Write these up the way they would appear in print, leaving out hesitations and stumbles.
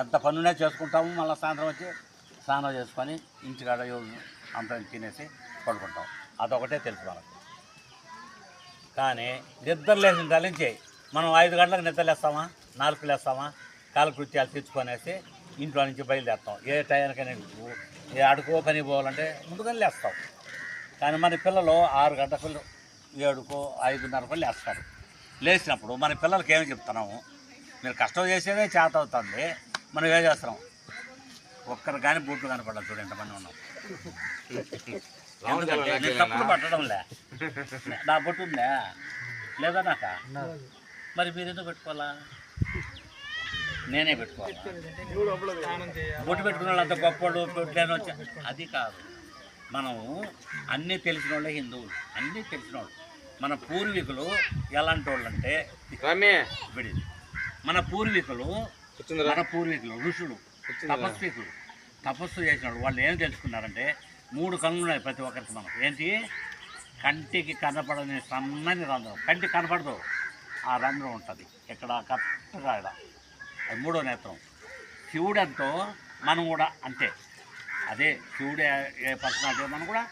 ఎంత పనునే చేసుకుంటాము, మళ్ళీ సాయంత్రం వచ్చి స్నానం చేసుకొని ఇంటికాడ అంత తినేసి పడుకుంటాం. అదొకటే తెలుసు మనకు. కానీ నిద్ర లేచిన తలించి మనం 5 గంటలకు నిద్ర లేస్తామా, 4కు లేస్తామా, కాలకృత్యాలు తెచ్చుకొనేసి ఇంట్లో నుంచి బయలుదేరుతాం. ఏ టైంకైనా అడుకో పని పోవాలంటే ముందుగానే లేస్తాం. కానీ మన పిల్లలు 6 గంటలకు 7కో 5:30కో లేస్తారు. లేచినప్పుడు మన పిల్లలకి ఏమి చెప్తున్నాము, మీరు కష్టం చేసేదే చేత అవుతుంది, మనం ఏం చేస్తున్నాం? ఒక్కరు కానీ బూట్లు కనపడదు. చూడు ఎంతమంది ఉన్నాం. ఎందుకంటే నేను తప్పుడు పట్టడంలే, నా బొట్టు ఉందా లేదా నాక, మరి మీరు ఎందుకు పెట్టుకోవాలా? నేనే పెట్టుకోవాలా? బొట్టు పెట్టుకున్న వాళ్ళు అంత గొప్పవాళ్ళు పెట్టలేని వచ్చా, అది కాదు. మనము అన్నీ తెలిసిన వాళ్ళే హిందువులు, అన్నీ తెలిసిన వాళ్ళు. మన పూర్వీకులు ఎలాంటి వాళ్ళు అంటే మన పూర్వీకులు ఋషులు, తపస్సు చేసిన వాళ్ళు ఏం తెలుసుకున్నారంటే 3 కళ్ళు ఉన్నాయి ప్రతి ఒక్కరికి. మనం ఏంటి, కంటికి కనపడని సన్నని రంధ్రం, కంటికి కనపడదు ఆ రంధ్రం ఉంటుంది ఇక్కడ కరెక్ట్గా. అది 3వ నేత్రం. శివుడు ఎంతో మనం కూడా అంతే. అదే శివుడే ఏ పర్సనాలిటీ మనం కూడా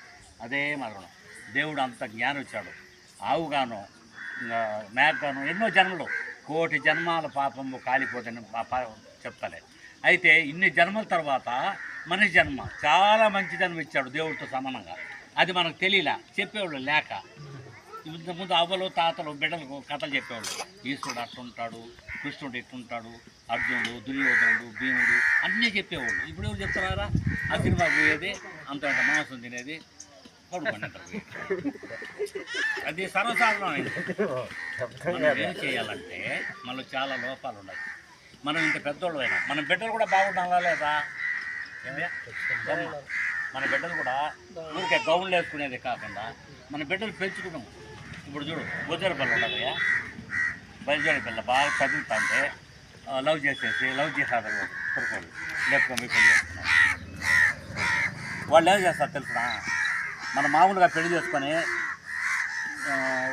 అదే మరణం. దేవుడు అంత జ్ఞానం ఇచ్చాడు. ఆవుగాను మేకగాను ఎన్నో జన్మలు, 1,000,000 జన్మాల పాపము కాలిపోదని చెప్తాలే. అయితే ఇన్ని జన్మల తర్వాత మనిషి జన్మ చాలా మంచి జన్మ ఇచ్చాడు దేవుడితో సమానంగా. అది మనకు తెలియలే, చెప్పేవాళ్ళు లేక. ఇంతకుముందు అవ్వలు తాతలు బిడ్డలకు కథలు చెప్పేవాళ్ళు. ఈశ్వరుడు అట్టుంటాడు, కృష్ణుడు ఇట్టుంటాడు, అర్జునుడు, దుర్యోధనుడు, భీముడు అన్నీ చెప్పేవాళ్ళు. ఇప్పుడు ఎవరు చెప్తున్నారా? ఆ సినిమా పోయేది, అంత మాంసం తినేది, పడుకుంటారు. అది సర్వసాధారణమైంది. మనం ఏం చేయాలంటే మనలో చాలా లోపాలు ఉన్నాయి. మనం ఇంత పెద్దోళ్ళు అయినా మన బిడ్డలు కూడా బాగుండాలా లేదా? మన బిడ్డలు కూడా ఊరికే గౌన్లు వేసుకునేది కాకుండా మన బిడ్డలు పెంచుకున్నాం. ఇప్పుడు చూడు, బొజ్జర పిల్ల ఉండదయ్యా, బయలుదేరి పిల్ల బాగా చదువుతా అంటే లవ్ చేసేసి లవ్ చేసారు కొడుకోళ్ళు లేపుకొని పెళ్లి చేస్తున్నాం. వాళ్ళు ఏం చేస్తారు తెలుసునా? మన మామూలుగా పెళ్లి చేసుకొని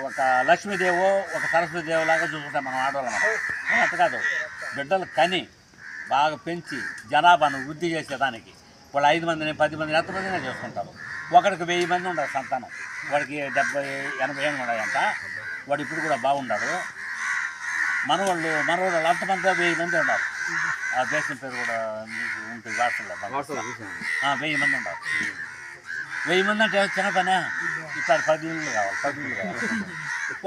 ఒక లక్ష్మీదేవో ఒక సరస్వతిదేవో లాగా చూసుకుంటాం మనం ఆడవాళ్ళం. అట్ట కాదు, బిడ్డలు కని బాగా పెంచి జనాభాను వృద్ధి చేసేదానికి వాళ్ళు 5 మందిని 10 మందిని ఎంతమందినే చేసుకుంటారు. ఒకడికి 1000 మంది ఉండదు సంతానం, వాడికి 70-80 ఏళ్ళు ఉన్నాయంట. వాడు ఇప్పుడు కూడా బాగున్నాడు. మనవాళ్ళు అంతమంది 1000 మంది ఉన్నారు. ఆ దేశం పేరు కూడా మీకు ఉంటుంది వార్తల్లో. 1000 మంది ఉన్నారు. 1000 మంది అంటే చిన్న పనే. ఇప్పుడు 10 ఇళ్ళు కావాలి.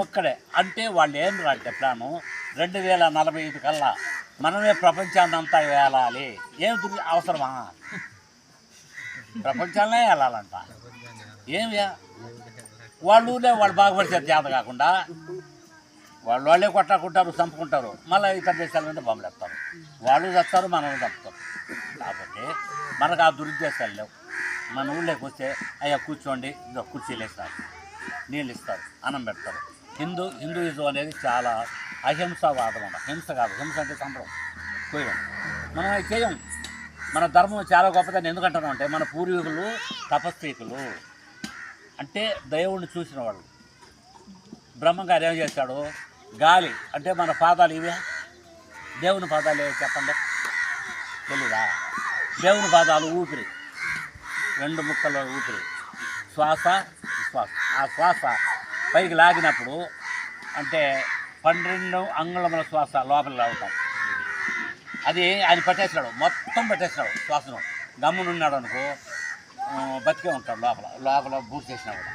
ఒక్కడే అంటే వాళ్ళు ఏం రాంటే ప్లాను 2045 కల్లా మనమే ప్రపంచాన్ని అంతా వేలాలి. ఏం అవసరమా? ప్రపంచాలనే వెళ్ళాలంట. ఏమి వాళ్ళు బాగుపడితే చేత కాకుండా వాళ్ళే కొట్టుకుంటారు, చంపుకుంటారు. మళ్ళీ ఇతర దేశాల మీద బొమ్మలు వేస్తారు. వాళ్ళు చస్తారు, మనం చంపుతారు. కాబట్టి మనకు ఆ దురుద్దేశాలు లేవు. మన ఊళ్ళోకి వస్తే అయ్యా కూర్చోండి, ఇదో కుర్చీలు వేస్తారు, నీళ్ళు ఇస్తారు, అన్నం పెడతారు. హిందూయిజం అనేది చాలా అహింసావాదం అన్న. హింస కాదు, హింస అంటే చంపడం, కోయడం. మనం అది చేయం. మన ధర్మం చాలా గొప్పదని ఎందుకంటున్నాం అంటే మన పూర్వీకులు తపస్వీకులు అంటే దేవుణ్ణి చూసిన వాళ్ళు. బ్రహ్మంగారు ఏం చేశాడు? గాలి అంటే మన పాదాలు ఇవే. దేవుని పాదాలు ఏవో చెప్పండి, తెలీదా? దేవుని పాదాలు ఊపిరి, 2 ముక్కల ఊపిరి, శ్వాస విశ్వాస. ఆ శ్వాస పైకి లాగినప్పుడు అంటే 12 అంగుళముల శ్వాస లోపల లాగుతాం. అది ఆయన పట్టేసినాడు, మొత్తం పట్టేసినాడు శ్వాసను. గమ్మునున్నాడు అనుకో బతికే ఉంటాడు లోపల బూట్ చేసినా కూడా.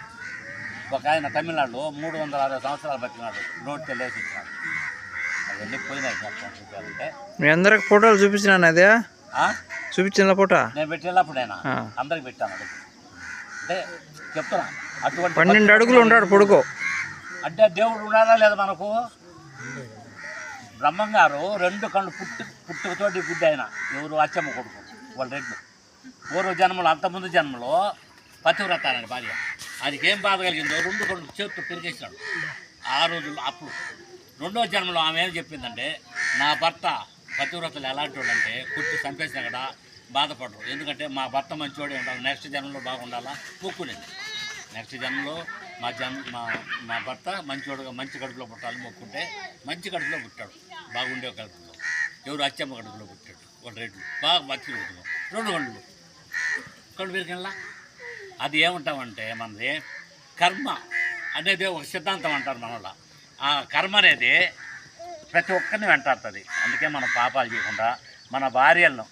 ఒక ఆయన తమిళనాడులో 360 సంవత్సరాలు బతికినాడు, నోటితో లేచి ఇచ్చినాడు. అవన్నీ పోయినాయి మొత్తం చూపించాలంటే. మీ అందరికి ఫోటోలు చూపించినాను, అదే చూపించిన ఫోటో నేను పెట్టేటప్పుడైనా అందరికి పెట్టాను. అంటే చెప్తున్నా, అటువంటి 12 అడుగులు ఉన్నాడు పొడుగు. అంటే దేవుడు ఉన్నాడా లేదా మనకు? బ్రహ్మంగారు 2 కళ్ళు పుట్టుకతోటి గుడ్డి ఆయన. ఎవరు? అచ్చమ్మ కొడుకు. వాళ్ళు 2 పూర్వ జన్మలో, అంతకుముందు జన్మలో పతివ్రత అనే భార్య. ఆయనకి ఏం బాధ కలిగిందో 2 కళ్ళు చేతులు పెరిగేసినాడు ఆ రోజుల్లో. అప్పుడు 2వ జన్మలో ఆమె ఏం చెప్పిందంటే, నా భర్త పతివ్రతలు ఎలాంటి వాడు అంటే కుట్టి చంపేసినా కూడా బాధపడరు, ఎందుకంటే మా భర్త మంచివాడే ఉండాలి, నెక్స్ట్ జన్మలో బాగుండాలా మొక్కునేది. నెక్స్ట్ జన్మలో మా భర్త మంచివాడుగా మంచి కడుపులో పుట్టాలని మొక్కుంటే మంచి కడుపులో పుట్టాడు, బాగుండే కడుపులో. ఎవరు? అచ్చమ్మ కడుపులో పుట్టాడు. ఒక రేట్లు బాగా మచ్చి పెట్టుకో 2 గంటలు కళ్ళు పెరిగినలా అది ఏమంటామంటే మనది కర్మ అనేది ఒక సిద్ధాంతం అంటారు మనలో. ఆ కర్మ అనేది ప్రతి ఒక్కరిని వెంటాడుతుంది. అందుకే మనం పాపాలు చేయకుండా మన భార్యలను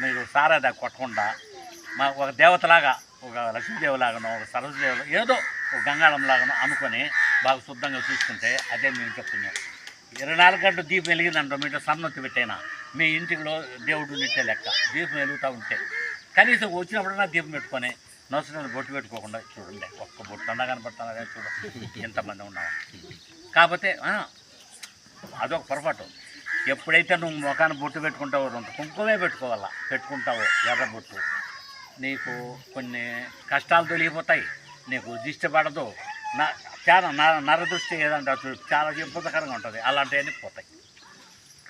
మీరు సారాదా కొట్టకుండా ఒక దేవతలాగా, ఒక లక్ష్మీదేవిలాగానో, ఒక సరస్వదేవి ఏదో ఒక గంగాళంలాగానో అనుకొని బాగా శుద్ధంగా చూసుకుంటే అదే మేము చెప్తున్నాం. 24 గంటలు దీపం వెలిగిందంటో మీతో సన్నొత్తి పెట్టైనా మీ ఇంటిలో దేవుడు నిట్టే లెక్క. దీపం వెలుగుతూ ఉంటే కనీసం వచ్చినప్పుడన్నా దీపం పెట్టుకొని నొసలు బొట్టు పెట్టుకోకుండా చూడండి. ఒక్క బొట్టు అన్నా కనపడుతున్నా చూడండి ఎంతమంది ఉన్నాము. కాకపోతే అదొక పొరపాటు. ఎప్పుడైతే నువ్వు ముఖాన్ని బొట్టు పెట్టుకుంటావో కుంకుమే పెట్టుకుంటావో ఎర్ర బొట్టు, నీకు కొన్ని కష్టాలు తొలిగిపోతాయి, నీకు దిష్టి పడదు. చాలా నరదృష్టి ఏదంటే చాలా ఇబ్బందికరంగా ఉంటుంది. అలాంటివన్నీ పోతాయి.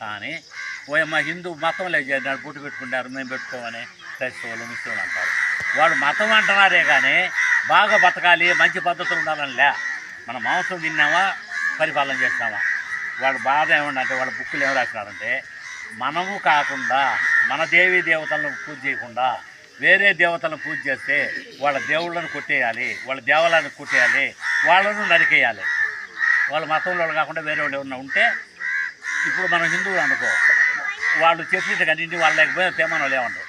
కానీ మా హిందూ మతం లేదు బొట్టు పెట్టుకుంటారు, మేము పెట్టుకోమని క్రైస్తవులు ముస్లింలు అంటారు. వాడు మతం అంటున్నారే కానీ బాగా బతకాలి, మంచి పద్ధతులు ఉండాలని లే. మన మాంసం తిన్నామా, పరిపాలన చేస్తామా. వాడు బాధ ఏమంటే వాళ్ళ బుక్కులు ఏమి రాసినారంటే మనము కాకుండా మన దేవీ దేవతలను పూజ చేయకుండా వేరే దేవతలను పూజ చేస్తే వాళ్ళ దేవుళ్ళను కొట్టేయాలి, వాళ్ళ దేవాలయాన్ని కొట్టేయాలి, వాళ్ళను నరికేయాలి. వాళ్ళ మతంలో కాకుండా వేరే వాళ్ళు ఏమన్నా ఉంటే ఇప్పుడు మనం హిందువులు అనుకో, వాళ్ళు చెప్పినట్టు కానీ ఇంటి వాళ్ళ లేకపోతే తేమనో లేవండు.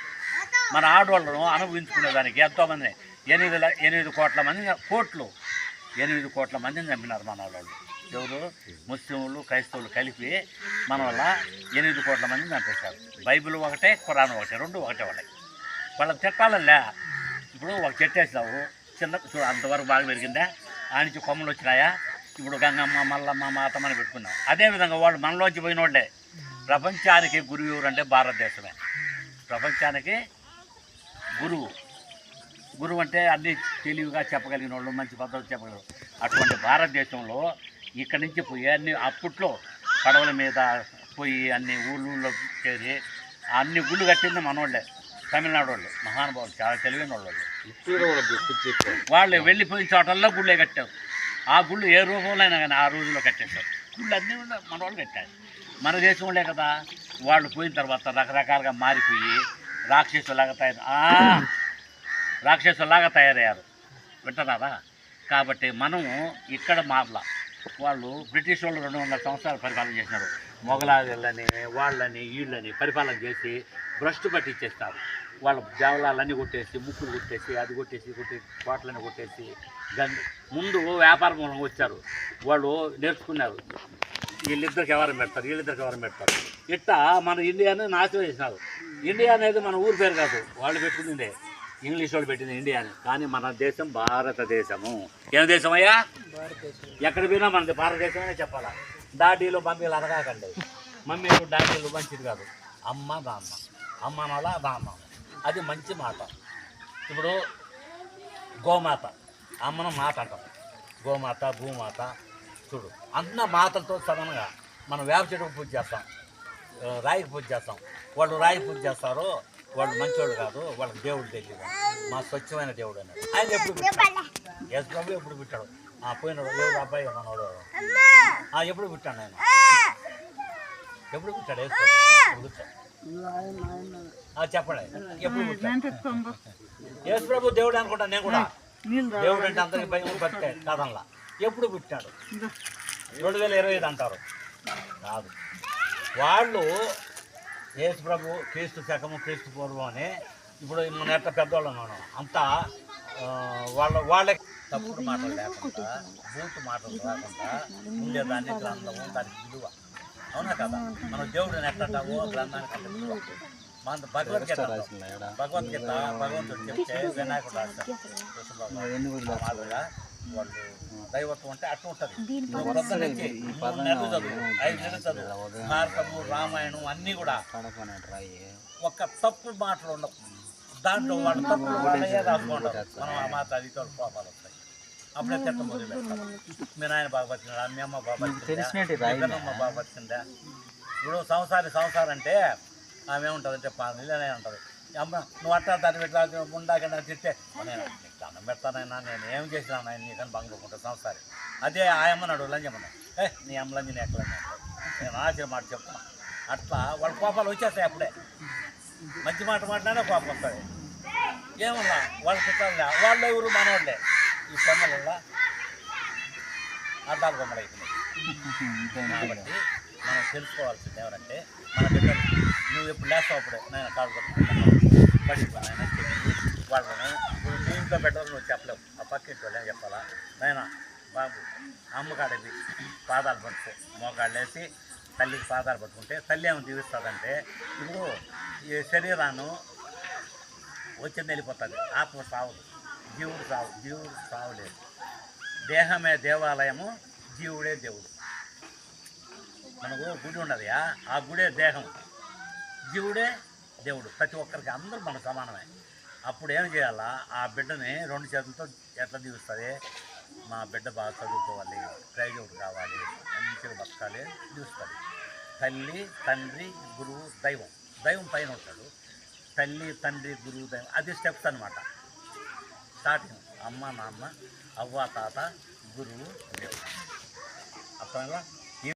మన ఆడవాళ్ళను అనుభవించుకునేదానికి ఎంతోమంది 8 కోట్ల మందిని చంపినారు మన వాళ్ళు. ఎవరు? ముస్లింలు క్రైస్తవులు కలిపి మన వల్ల 8 కోట్ల మందిని చంపేశారు. బైబిల్ ఒకటే, ఖురాన్ ఒకటే, 2 ఒకటే వాళ్ళని తిట్టాలలే. ఇప్పుడు ఒక చెట్టు వేసినావు, చిన్న అంతవరకు బాగా పెరిగిందా, ఆ నుంచి కొమ్మలు వచ్చినాయా, ఇప్పుడు గంగమ్మ మల్లమ్మ మాతమ్మని పెట్టుకున్నాం. అదేవిధంగా వాళ్ళు మనలోంచి పోయిన వాళ్ళే. ప్రపంచానికి గురువు ఎవరంటే భారతదేశమే. ప్రపంచానికి గురువు అంటే అన్ని తెలివిగా చెప్పగలిగిన వాళ్ళు, మంచి పద్ధతులు చెప్పగలిగిన. అటువంటి భారతదేశంలో ఇక్కడి నుంచి పోయి అన్ని అప్పట్లో పడవల మీద పోయి అన్ని ఊళ్ళో చేరి అన్ని గుళ్ళు కట్టింది మనోళ్ళే, తమిళనాడు వాళ్ళు మహానుభావులు, చాలా తెలివైన వాళ్ళు. వాళ్ళు వెళ్ళిపోయిన చోటల్లో గుళ్ళే కట్టారు. ఆ గుళ్ళు ఏ రూపంలో అయినా కానీ ఆ రోజుల్లో కట్టేశారు. గుళ్ళు అన్నీ మన వాళ్ళు కట్టారు. మన దేశం వాళ్ళే కదా. వాళ్ళు పోయిన తర్వాత రకరకాలుగా మారిపోయి రాక్షసులాగా తయారయ్యారు. వింటున్నారా? కాబట్టి మనము ఇక్కడ మాటల వాళ్ళు బ్రిటిష్ వాళ్ళు 200 సంవత్సరాలు పరిపాలన చేసినారు. మొగలాళ్ళని వీళ్ళని పరిపాలన చేసి భ్రష్టు పట్టించేస్తారు. వాళ్ళ దేవాలయాలన్నీ కొట్టేసి, ముక్కులు కొట్టేసి, అది కొట్టేసి కోటలని కొట్టేసి ముందు వ్యాపారం మూలంగా వచ్చారు. వాళ్ళు నేర్చుకున్నారు. వీళ్ళిద్దరికి ఎవరు పెడతారు. ఇట్టా మన ఇండియాని నాశనం చేసినారు. ఇండియా అనేది మన ఊరి పేరు కాదు, వాళ్ళు పెట్టుకుందే. ఇంగ్లీష్ వాళ్ళు పెట్టింది ఇండియా అని. కానీ మన దేశం భారతదేశము. ఏం దేశం అయ్యా? ఎక్కడ పోయినా మనది భారతదేశమనే చెప్పాలా. డాడీలు మమ్మీలు అనగాకండి. మమ్మీలు డాడీలు మంచిది కాదు. అమ్మ నాన్న, అమ్మ నాన్న నాన్న, అది మంచి మాట. ఇప్పుడు గోమాత, అమ్మను మాట అంటాం. గోమాత, భూమాత. చూడు, అన్న మాటలతో సడన్గా మనం వేప చెట్టుకు పూజ చేస్తాం, రాయికి పూజ చేస్తాం. వాళ్ళు రాయికి పూజ చేస్తారు, వాళ్ళు మంచోళ్ళు కాదు, వాళ్ళకి దేవుడు తెలియదు. మా స్వచ్ఛమైన దేవుడు అన్నాడు. ఆయన ఎప్పుడు పుట్టాడు? యేసు ప్రభు ఎప్పుడు పుట్టాడు? పోయినాడు దేవుడు అబ్బాయి మనోడు ఎప్పుడు పుట్టాడు? ఆయన ఎప్పుడు పుట్టాడు? యేసు ప్రభు చెప్పండి, ఎప్పుడు పుట్టాడు? యేసు ప్రభు దేవుడు అనుకుంటా. నేను కూడా దేవుడు అంటే అందరికి భయం బతికే కాదనలా. ఎప్పుడు పుట్టాడు? 2025 అంటారు. కాదు, వాళ్ళు యేసు ప్రభు క్రీస్తు శకము క్రీస్తు పూర్వం అని. ఇప్పుడు మన ఎట్లా పెద్దవాళ్ళు ఉన్నాను అంతా వాళ్ళే తప్పుడు మాటలు లేకుండా, బూతు మాటలు రాకుండా ఉండేదాన్ని గ్రంథము, దానికి విలువ. అవునా కదా? మన దేవుడిని ఎట్లంటావో గ్రంథానికి అంత విలువ. మన భగవద్గీత భగవంతుడు చెప్తే వినాయకుడు రాస్తాడు. మాదిరిగా వాళ్ళు దైవత్వం అంటే అట్లా ఉంటుంది. 3 నెలలు చదువు, 5 నెలలు చదువు, భారతము, రామాయణం అన్నీ కూడా ఒక్క తప్పుడు మాటలు ఉండవు. దాంట్లో వాళ్ళు తప్పుడు వాళ్ళే రాసుకుంటారు. మనం ఆ మాట అది కోపాలు వస్తాయి. అప్పుడే తిట్ట మొదలు పెడతారు. మీ నాయన బాగా బతికినాడా, మీ అమ్మ బాగా బతికిందా, బాగా బతికిందా. ఇప్పుడు సంసారం అంటే ఆమె ఏముంటుందంటే నీళ్ళనే ఉంటుంది. అమ్మ నువ్వు అట్టా దాన్ని పెట్టా ఉండాకన్నా తిట్టే నేను అన్నం పెడతానైనా, నేను ఏం చేసినా ఆయన నీకని బంగుకుంటా సంసారి. అదే ఆయమ్మన్నాడు లంజమన్నా, నీ అమ్మ లంజని ఎక్కడ నేను ఆశ్చర్య మాట చెప్తున్నా. అట్లా వాళ్ళ కోపాలు వచ్చేస్తాయి అప్పుడే. మంచి మాట మాట్లాడినా కోపం వస్తుంది. ఏమన్నా వాళ్ళ చుట్టాలే, వాళ్ళు ఎవరు మనవాళ్ళే. ఈ కొమ్మలల్లో అద్దాల కొమ్మలు అయిపోయినాయి. కాబట్టి మనం తెలుసుకోవాల్సింది ఎవరంటే మన బిడ్డలు. నువ్వు ఎప్పుడు లేస్తావు అప్పుడే నేను కాదు పడిపోయినా చెప్పి వాళ్ళని నువ్వు మీ ఇంట్లో పెట్టాలి, నువ్వు చెప్పలేవు. ఆ పక్కింటి వాళ్ళు ఏం చెప్పాలా, నాయన బాబు అమ్మకాడది పాదాలు పట్టుకో, మోకాళ్ళు వేసి తల్లికి పాదాలు పట్టుకుంటే తల్లి ఏమైనా జీవిస్తుందంటే, ఇప్పుడు ఈ శరీరాన్ని వచ్చింది వెళ్ళిపోతుంది, ఆత్మ సావదు, జీవుడు సావలేదు. దేహమే దేవాలయము, జీవుడే దేవుడు. మనకు గుడి ఉన్నది, ఆ గుడే దేహం, జీవుడే దేవుడు. ప్రతి ఒక్కరికి అందరూ మన సమానమే. అప్పుడు ఏం చేయాలా, ఆ బిడ్డని 2 చేతులతో ఎట్లా దీవిస్తుంది, మా బిడ్డ బాగా చదువుకోవాలి, ప్రైజ్ కావాలి, మంచిగా బతకాలి దీవిస్తుంది. తల్లి, తండ్రి, గురువు, దైవం పైన ఉంటాడు. తల్లి, తండ్రి, గురువు, దైవం, అది స్టెప్స్ అనమాట. స్టార్టింగ్ అమ్మ, నాన్న, అవ్వ, తాత, గురువు, దేవుడు. అర్థమైందా?